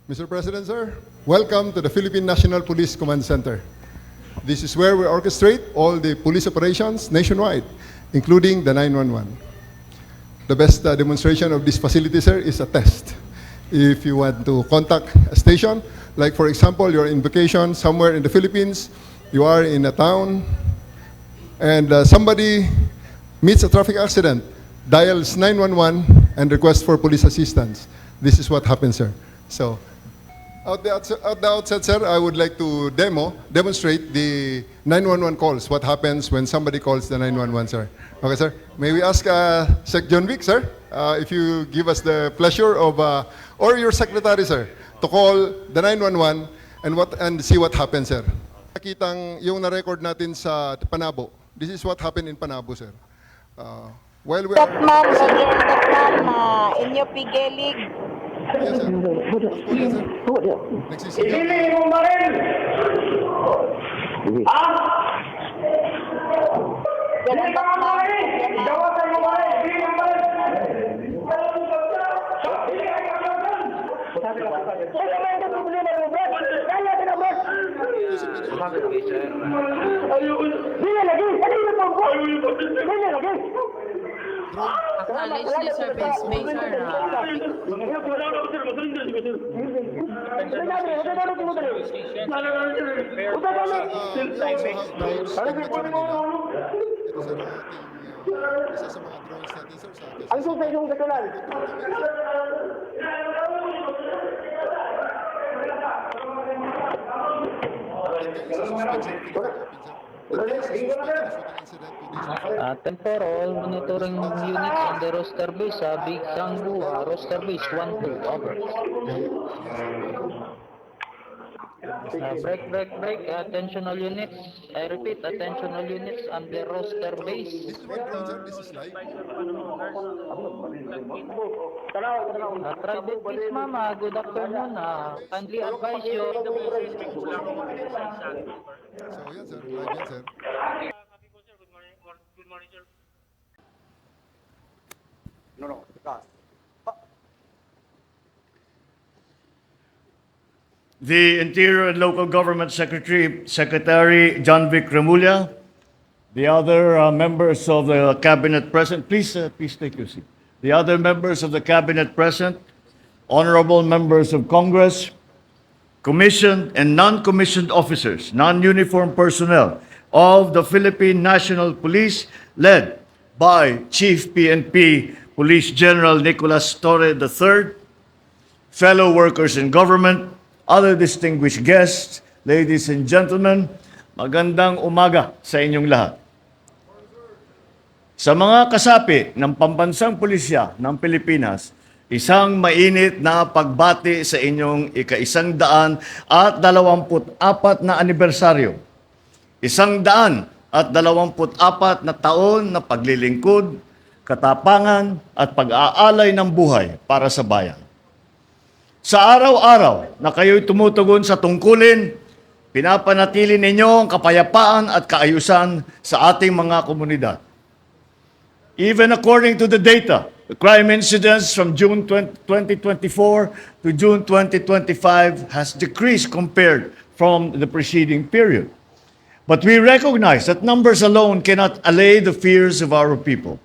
Mr. President, sir, welcome to the Philippine National Police Command Center. This is where we orchestrate all the police operations nationwide, including the 911. The best demonstration of this facility, sir, is a test. If you want to contact a station, like for example, you're in vacation somewhere in the Philippines, you are in a town, and somebody meets a traffic accident, dials 911, and requests for police assistance. This is what happens, sir. So, at the outset, sir, I would like to demonstrate the 911 calls, what happens when somebody calls the 911, sir. Okay, sir. May we ask Sec. John Vic, sir, if you give us the pleasure of, or your secretary, sir, to call the 911 and see what happens, sir. Nakitang yung na-record natin sa Panabo. This is what happened in Panabo, sir. While we are... inyo pigilig. Yes, sir. Nagsisigaw. Hindi mo ba rin? Ha? Hindi ka mo rin! Gawasan mo ba rin? Hindi ka mo rin! Acknowledge the service maker ang susay yung katulan. Temporal monitoring units on the roster base, Big Sangbu, roster base 1-2, over. Break, attentional units. I repeat, attentional units on the roster base. This is what grounds, sir. This is live. Private base, ma'am, good afternoon. Kindly advise you. So, yan, sir. Live yan, sir. Good morning, sir. The Interior and Local Government Secretary John Vic Remulla, the other members of the Cabinet present, please take your seat. The other members of the Cabinet present, honorable members of Congress, commissioned and non-commissioned officers, non-uniformed personnel of the Philippine National Police, led by Chief PNP Police General Nicolas Torre III, fellow workers in government, other distinguished guests, ladies and gentlemen, magandang umaga sa inyong lahat. Sa mga kasapi ng Pambansang Pulisya ng Pilipinas, isang mainit na pagbati sa inyong ika-124 na anibersaryo. 124 na taon na paglilingkod, katapangan at pag-aalay ng buhay para sa bayan. Sa araw-araw na kayo'y tumutugon sa tungkulin, pinapanatili ninyo ang kapayapaan at kaayusan sa ating mga komunidad. Even according to the data, the crime incidence from June 2024 to June 2025 has decreased compared from the preceding period. But we recognize that numbers alone cannot allay the fears of our people.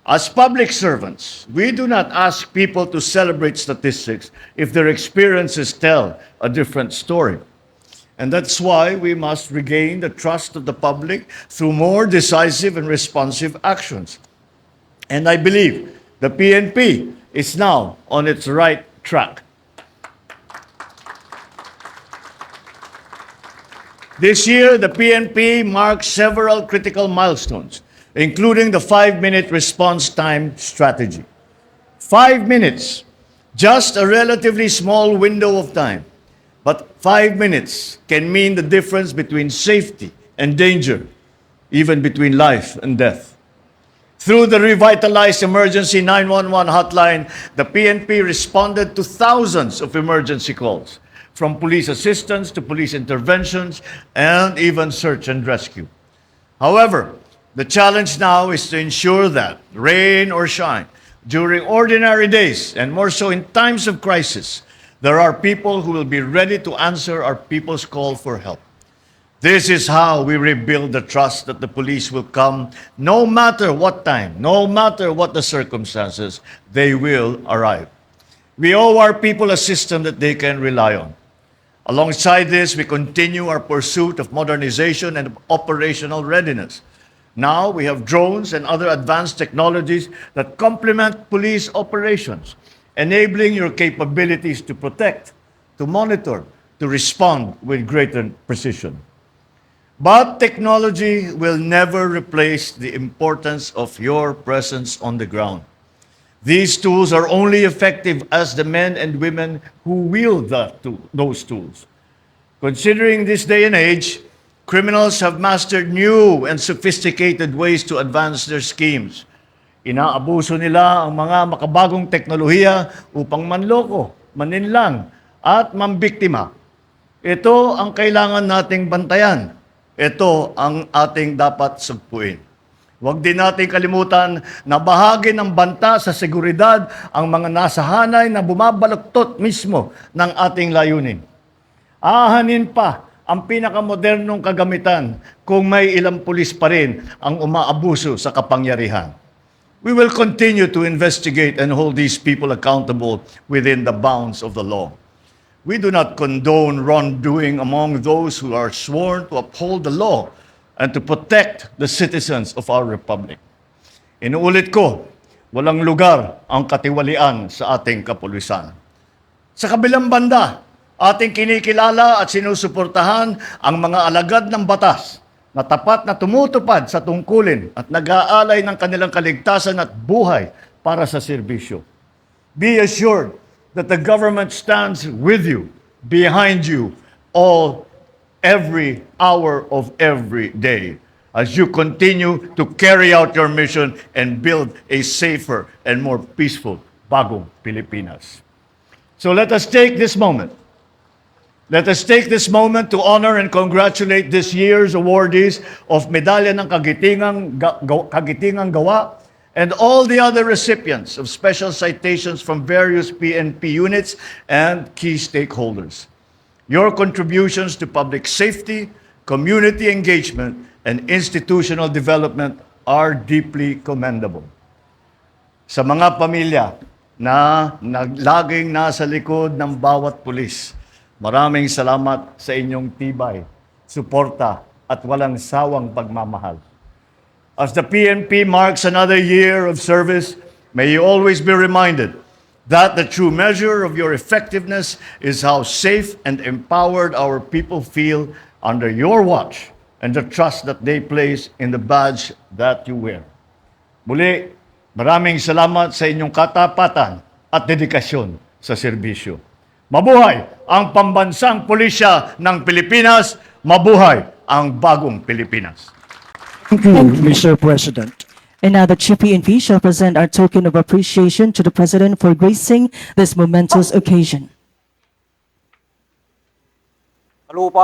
As public servants, we do not ask people to celebrate statistics if their experiences tell a different story. And that's why we must regain the trust of the public through more decisive and responsive actions. And I believe the PNP is now on its right track. This year, the PNP marks several critical milestones, including the 5-minute response time strategy. 5 minutes, just a relatively small window of time, but 5 minutes can mean the difference between safety and danger, even between life and death. Through the revitalized emergency 911 hotline, the PNP responded to thousands of emergency calls, from police assistance to police interventions and even search and rescue. However, the challenge now is to ensure that, rain or shine, during ordinary days and more so in times of crisis, There are people who will be ready to answer our people's call for help. This is how we rebuild the trust that the police will come no matter what time, no matter what the circumstances, they will arrive. We owe our people a system that they can rely on. Alongside this, we continue our pursuit of modernization and operational readiness. Now we have drones and other advanced technologies that complement police operations, enabling your capabilities to protect, to monitor, to respond with greater precision. But technology will never replace the importance of your presence on the ground. These tools are only effective as the men and women who wield those tools. Considering this day and age, criminals have mastered new and sophisticated ways to advance their schemes. Inaabuso nila ang mga makabagong teknolohiya upang manloko, maninlang, at mambiktima. Ito ang kailangan nating bantayan. Ito ang ating dapat sugpuin. Huwag din natin kalimutan na bahagi ng banta sa seguridad ang mga nasa hanay na bumabaluktot mismo ng ating layunin. Ahanin pa ang pinakamodernong kagamitan kung may ilang pulis pa rin ang umaabuso sa kapangyarihan. We will continue to investigate and hold these people accountable within the bounds of the law. We do not condone wrongdoing among those who are sworn to uphold the law and to protect the citizens of our republic. Inuulit ko, walang lugar ang katiwalian sa ating kapulisan. Sa kabilang banda, ating kinikilala at sinusuportahan ang mga alagad ng batas na tapat na tumutupad sa tungkulin at nag-aalay ng kanilang kaligtasan at buhay para sa serbisyo. Be assured that the government stands with you, behind you, every hour of every day, as you continue to carry out your mission and build a safer and more peaceful bagong Pilipinas. So let us take this moment. Let us take this moment to honor and congratulate this year's awardees of Medalya ng Kagitingang Gawa and all the other recipients of special citations from various PNP units and key stakeholders. Your contributions to public safety, community engagement, and institutional development are deeply commendable. Sa mga pamilya na laging nasa likod ng bawat pulis, maraming salamat sa inyong tibay, suporta, at walang sawang pagmamahal. As the PNP marks another year of service, may you always be reminded that the true measure of your effectiveness is how safe and empowered our people feel under your watch and the trust that they place in the badge that you wear. Muli, maraming salamat sa inyong katapatan at dedikasyon sa serbisyo. Mabuhay ang pambansang pulisya ng Pilipinas! Mabuhay ang bagong Pilipinas! Thank you, Mr. President. And now the Chief PNP shall present our token of appreciation to the President for gracing this momentous occasion. Kalupad!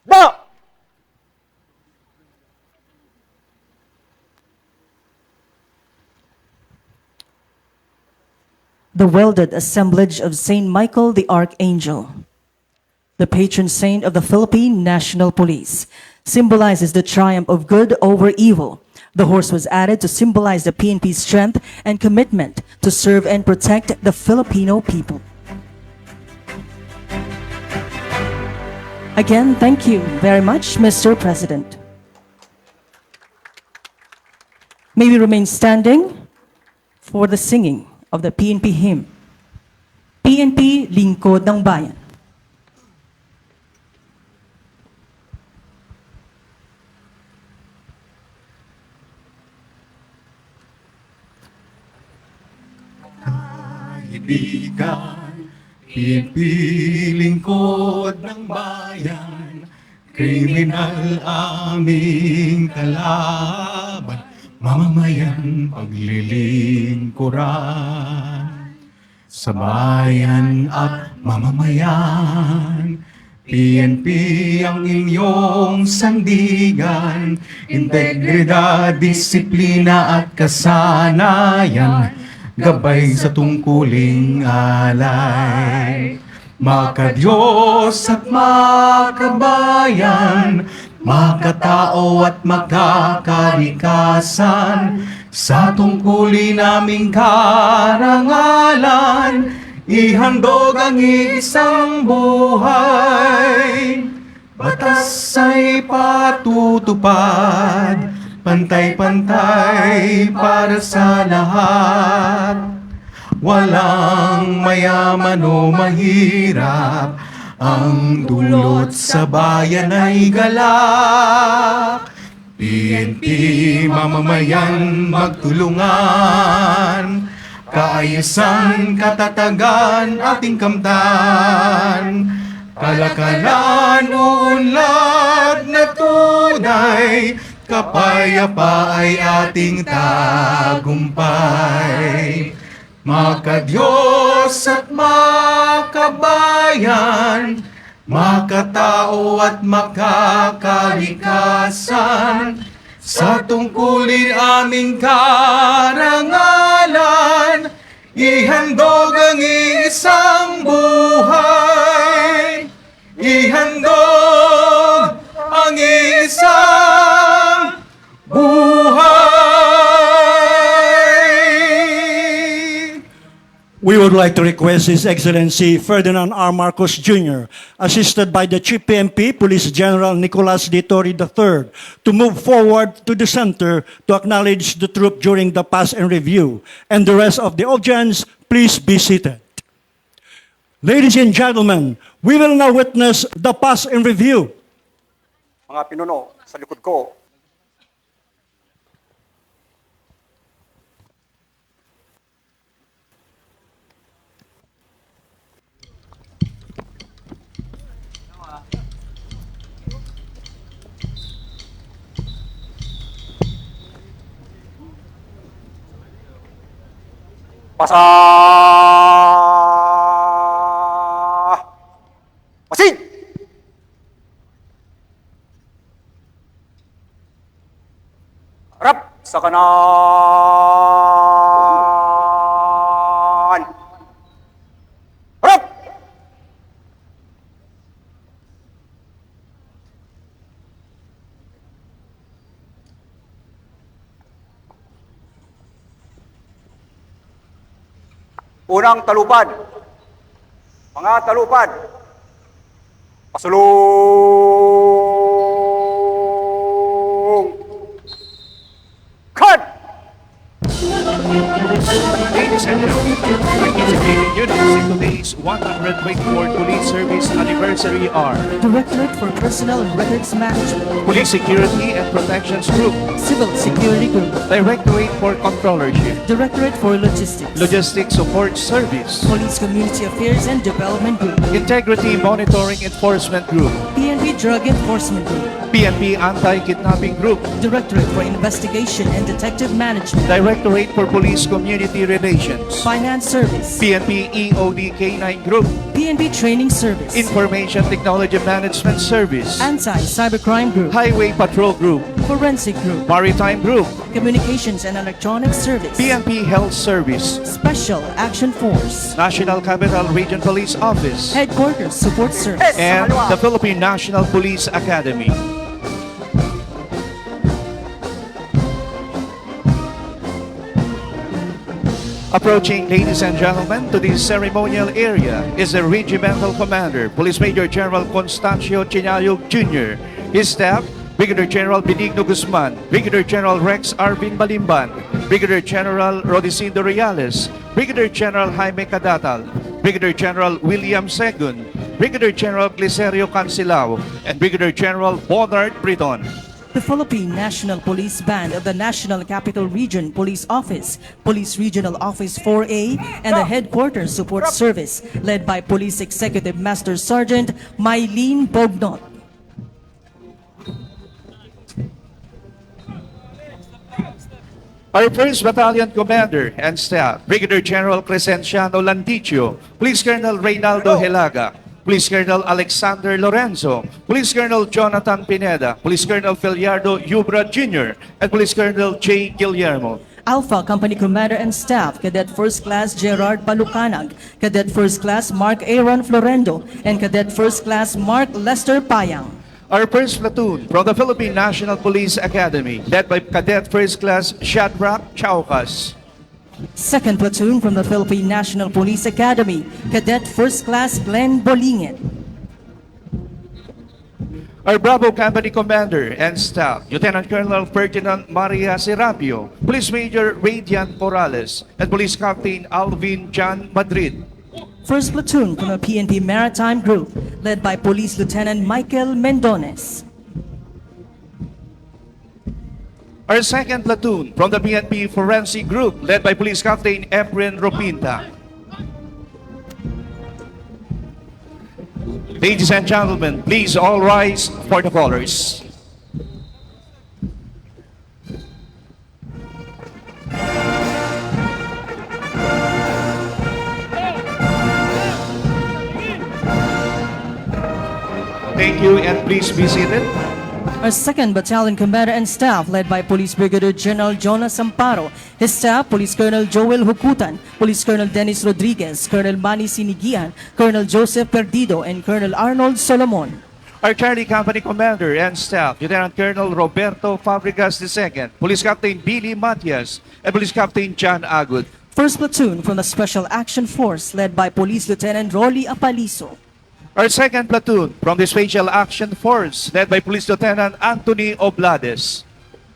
Ba! The welded assemblage of Saint Michael the Archangel, the patron saint of the Philippine National Police, symbolizes the triumph of good over evil. The horse was added to symbolize the PNP's strength and commitment to serve and protect the Filipino people. Again, thank you very much, Mr. President. May we remain standing for the singing of the PNP hymn. PNP, Lingkod ng Bayan. Kaibigan, PNP, lingkod ng bayan, kriminal aming kalaban, mamamayan paglilingkuran. Sa bayan at mamamayan, PNP ang inyong sandigan, integridad, disiplina at kasanayan, gabay sa tungkuling alay. Makadiyos at makabayan, makatao at makakalikasan, sa tungkulin naming karangalan, ihandog ang isang buhay. Batas ay patutupad, pantay-pantay para sa lahat. Walang mayaman o mahirap, ang dulot sa bayan ay galak. PNP, mamamayan, magtulungan, kaayusan, katatagan, ating kamtan. Kalakalan, uunlad na tunay, kapayapa ay ating tagumpay. Makadiyos at makabayan, makatao at makakalikasan, sa tungkulin aming karangalan, ihandog ang isang buhay. Ihandog ang isang buhay. We would like to request His Excellency Ferdinand R. Marcos Jr., assisted by the Chief PNP Police General Nicolas D. Torre III, to move forward to the center to acknowledge the troop during the pass and review. And the rest of the audience, please be seated. Ladies and gentlemen, we will now witness the pass and review. Mga pinuno sa likod ko, Pasa! Pasig! Harap sa kanan! Harap! Unang talupad. Mga talupad. Pasulong. Cut! Ladies and gentlemen, participating units in today's 124th Police Service Anniversary are Directorate for Personnel and Records Management, Police Security and Protections Group, Civil Security Group, Directorate for Controllership, Directorate for Logistics, Logistics Support Service, Police Community Affairs and Development Group, Integrity Monitoring Enforcement Group, PNP Drug Enforcement Group, PNP Anti-Kidnapping Group, Directorate for Investigation and Detective Management, Directorate for Police Community Relations, Finance Service, PNP EOD K9 Group, PNP Training Service, Information Technology Management Service, Anti-Cybercrime Group, Highway Patrol Group, Forensic Group, Maritime Group, Communications and Electronics Service, PNP Health Service, Special Action Force, National Capital Region Police Office, Headquarters Support Service, and the Philippine National Police Academy. Approaching, ladies and gentlemen, to this ceremonial area is the Regimental Commander, Police Major General Constancio Chinayog Jr., his staff, Brigadier General Benigno Guzman, Brigadier General Rex Arvin Balimban, Brigadier General Rodicindo Reales, Brigadier General Jaime Cadatal, Brigadier General William Segun, Brigadier General Glicerio Cancilao, and Brigadier General Bonard Briton. the Philippine National Police Band of the National Capital Region Police Office, Police Regional Office 4A, and the Headquarters Support Service, led by Police Executive Master Sergeant Mylene Bognot. Our 1st Battalion Commander and Staff, Brigadier General Crescenciano Landicio, Police Colonel Reynaldo Helaga, Police Colonel Alexander Lorenzo, Police Colonel Jonathan Pineda, Police Colonel Feliardo Yubra Jr., and Police Colonel J. Guillermo. Alpha Company Commander and Staff, Cadet First Class Gerard Palucanag, Cadet First Class Mark Aaron Florendo, and Cadet First Class Mark Lester Bayang. Our first platoon from the Philippine National Police Academy, led by Cadet First Class Shadrach Chaucas. Second platoon from the Philippine National Police Academy, Cadet First Class Glenn Bolingit. Our Bravo Company Commander and Staff, Lieutenant Colonel Ferdinand Maria Serapio, Police Major Radian Morales, and Police Captain Alvin John Madrid. First platoon from the PNP Maritime Group, led by Police Lieutenant Michael Mendones. Our second platoon from the PNP Forensic Group, led by Police Captain Efren Ropinta. Ladies and gentlemen, please all rise for the colors. Thank you, and please be seated. Our 2nd Battalion Commander and Staff, led by Police Brigadier General Jonas Amparo. His staff, Police Colonel Joel Hukutan, Police Colonel Dennis Rodriguez, Colonel Manny Sinigian, Colonel Joseph Perdido, and Colonel Arnold Solomon. Our Charlie Company Commander and Staff, Lieutenant Colonel Roberto Fabregas II, Police Captain Billy Matias, and Police Captain John Agud. First platoon from the Special Action Force, led by Police Lieutenant Rolly Apaliso. Our second platoon from the Special Action Force, led by Police Lieutenant Anthony Oblades.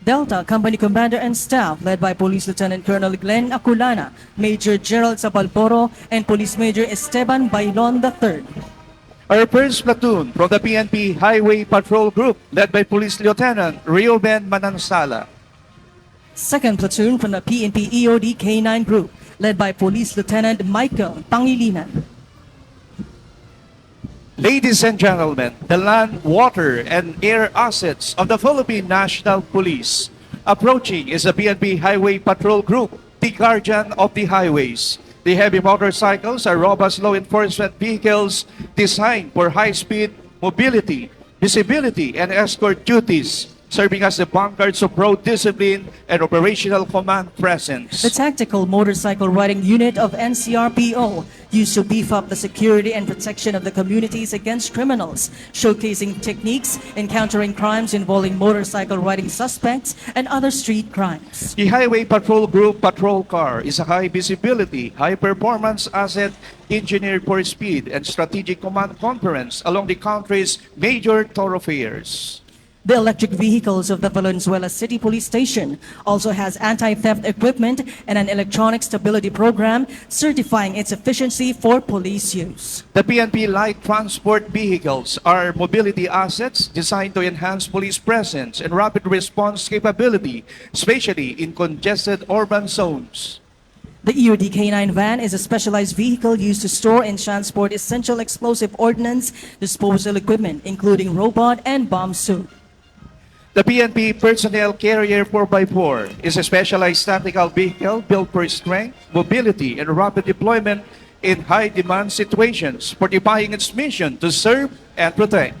Delta Company Commander and Staff, led by Police Lieutenant Colonel Glenn Aculana, Major Gerald Zapalporo, and Police Major Esteban Bailon III. Our first platoon from the PNP Highway Patrol Group, led by Police Lieutenant Reuben Manansala. Second platoon from the PNP EOD K9 Group, led by Police Lieutenant Michael Pangilinan. Ladies and gentlemen, the land, water, and air assets of the Philippine National Police. Approaching is the PNP Highway Patrol Group, the guardian of the highways. The heavy motorcycles are robust law enforcement vehicles designed for high-speed mobility, visibility, and escort duties, serving as the vanguards of road discipline and operational command presence. The Tactical Motorcycle Riding Unit of NCRPO used to beef up the security and protection of the communities against criminals, showcasing techniques in countering crimes involving motorcycle riding suspects and other street crimes. The Highway Patrol Group patrol car is a high-visibility, high-performance asset engineered for speed and strategic command conference along the country's major thoroughfares. The electric vehicles of the Valenzuela City Police Station also has anti-theft equipment and an electronic stability program certifying its efficiency for police use. The PNP light transport vehicles are mobility assets designed to enhance police presence and rapid response capability, especially in congested urban zones. The EOD K9 van is a specialized vehicle used to store and transport essential explosive ordnance disposal equipment, including robot and bomb suit. The PNP Personnel Carrier 4x4 is a specialized tactical vehicle built for strength, mobility, and rapid deployment in high-demand situations, fortifying its mission to serve and protect.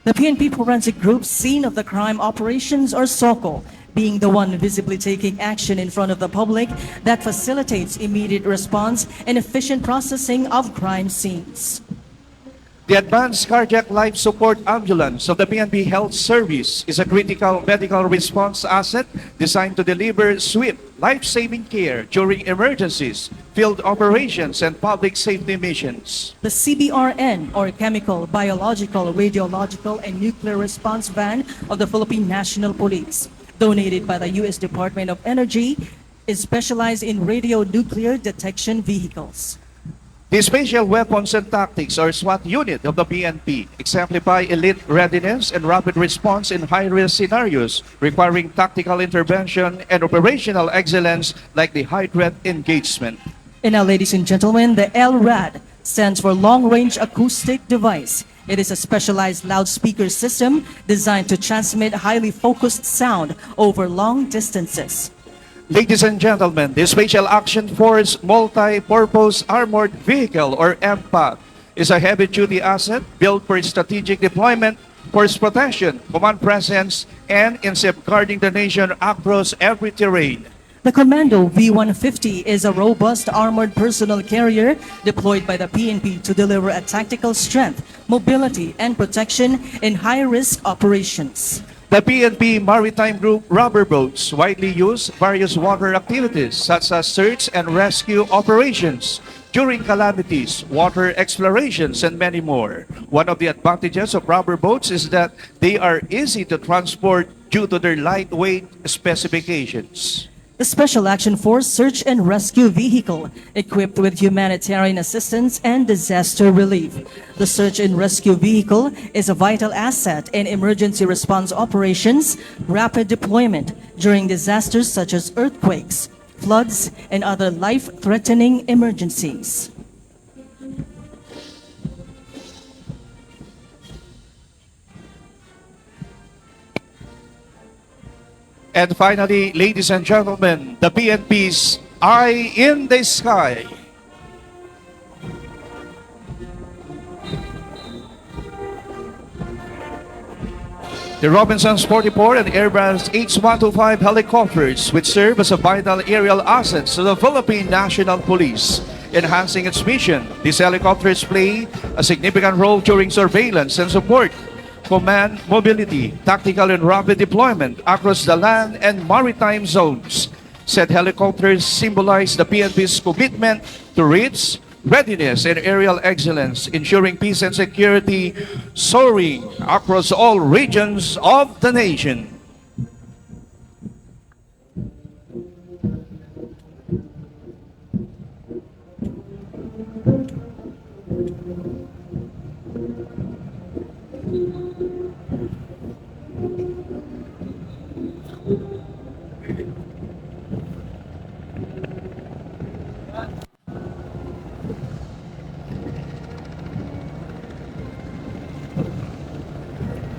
The PNP Forensic Group's Scene of the Crime Operations, or SOCO, being the one visibly taking action in front of the public that facilitates immediate response and efficient processing of crime scenes. The Advanced Cardiac Life Support Ambulance of the PNP Health Service is a critical medical response asset designed to deliver swift, life-saving care during emergencies, field operations, and public safety missions. The CBRN, or Chemical, Biological, Radiological, and Nuclear Response Van of the Philippine National Police, donated by the U.S. Department of Energy, is specialized in radionuclear detection vehicles. The Special Weapons and Tactics, or SWAT unit of the PNP, exemplify elite readiness and rapid response in high-risk scenarios requiring tactical intervention and operational excellence like the high-threat engagement. And now, ladies and gentlemen, the LRAD stands for Long Range Acoustic Device. It is a specialized loudspeaker system designed to transmit highly focused sound over long distances. Ladies and gentlemen, the Special Action Force Multi-Purpose Armored Vehicle, or MPAV, is a heavy-duty asset built for strategic deployment, force protection, command presence, and in safeguarding the nation across every terrain. The Commando V-150 is a robust armored personnel carrier deployed by the PNP to deliver a tactical strength, mobility, and protection in high-risk operations. The PNP Maritime Group rubber boats widely use various water activities such as search and rescue operations during calamities, water explorations, and many more. One of the advantages of rubber boats is that they are easy to transport due to their lightweight specifications. The Special Action Force Search and Rescue Vehicle, equipped with humanitarian assistance and disaster relief. The Search and Rescue Vehicle is a vital asset in emergency response operations, rapid deployment during disasters such as earthquakes, floods, and other life-threatening emergencies. And finally, ladies and gentlemen, the PNP's Eye in the Sky. The Robinsons 44 and Airbus H125 helicopters, which serve as a vital aerial asset to the Philippine National Police, enhancing its mission. These helicopters play a significant role during surveillance and support, command mobility, tactical and rapid deployment across the land and maritime zones. Said helicopters symbolize the PNP's commitment to reach readiness and aerial excellence, ensuring peace and security soaring across all regions of the nation.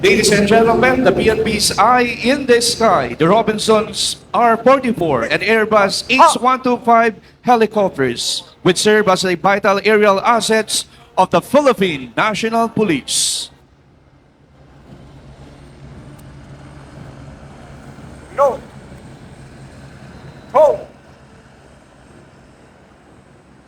Ladies and gentlemen, the PNP's Eye in the Sky, the Robinsons R-44 and Airbus H125 helicopters, which serve as a vital aerial assets of the Philippine National Police. No.